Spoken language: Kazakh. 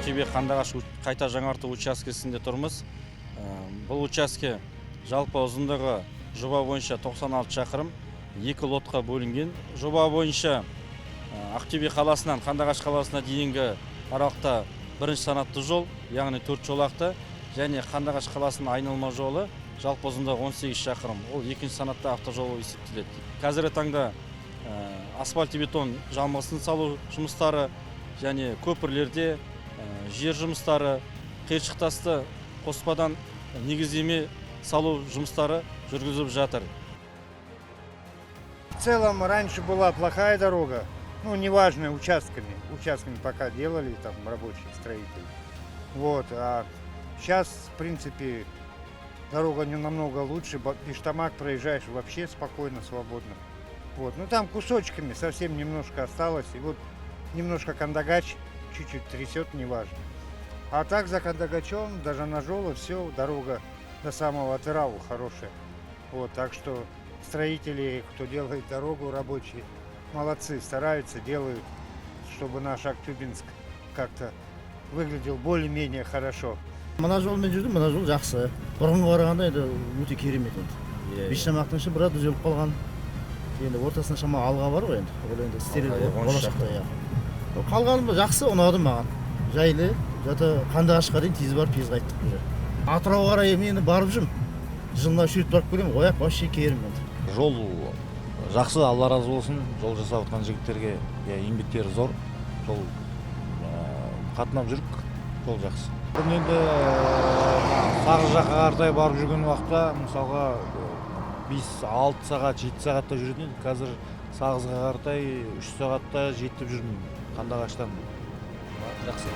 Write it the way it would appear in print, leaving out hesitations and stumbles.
Ақтөбе Қандыағаш қайта жаңарту учаскесінде тұрмыз. Бұл учаске жалпы ұзындығы жоба бойынша 96 шақырым, 2 лотқа бөлінген. Жоба бойынша Ақтөбе қаласынан Қандыағаш қаласына дейінгі аралықта бірінші санатты жол, яғни 4 жолақты, және Қандыағаш қаласының айналма жолы жалпы ұзындығы 18 шақырым. Ол екінші санатты автожол есептеледі. Қазіргі таңда асфальт и бетон жалмасын салу жұмыстары және көпірлерде жер жұмыстары, қиыршық тасты қоспадан негіздеме салу жұмыстары жүргізіліп жатыр. В целом раньше была плохая дорога, ну неважно участками пока делали там рабочие строители. Вот, а сейчас в принципе дорога не намного лучше, Пиштамак проезжаешь вообще спокойно, свободно. Вот, ну там кусочками совсем немножко осталось, и вот немножко Кандыагач чуть-чуть трясет, неважно. А так за Кандыагачом, даже на Жоло, все, дорога до самого Атырау хорошая. Вот, так что строители, кто делает дорогу, рабочие, молодцы, стараются, делают, чтобы наш Актюбинск как-то выглядел более-менее хорошо. Мына жолмен жүрдім, мына жол жақсы. Бұрын барғанда енді өте керемет енді. Пиштамақтың іші біраз үзіліп қалған. Енді ортасына шама алға бар ғой енді. Ол енді істеледі болашақта я. Қалғаны жақсы, ұнады маған. Жайлы, жата Қандыағашқа дейін тез барып тез қайттық уже. Атырауға қарай енді барып жүрмін. Жылына үш рет барып келемін, ояқ вообще керемет. Жол жақсы, Алла разы болсын. Жол жасап жатқан жігіттерге еңбектері зор. Жол қатынап жүрік, жол жақсы. Бұрын енді Сағыз жаққа қаратай барып жүрген уақытта, мысалға 5-6 сағат, 7 сағатта жүретін едік. Қазір Сағызға қаратай 3 сағатта жетіп жүрмін Қандыағаштан. Жақсы.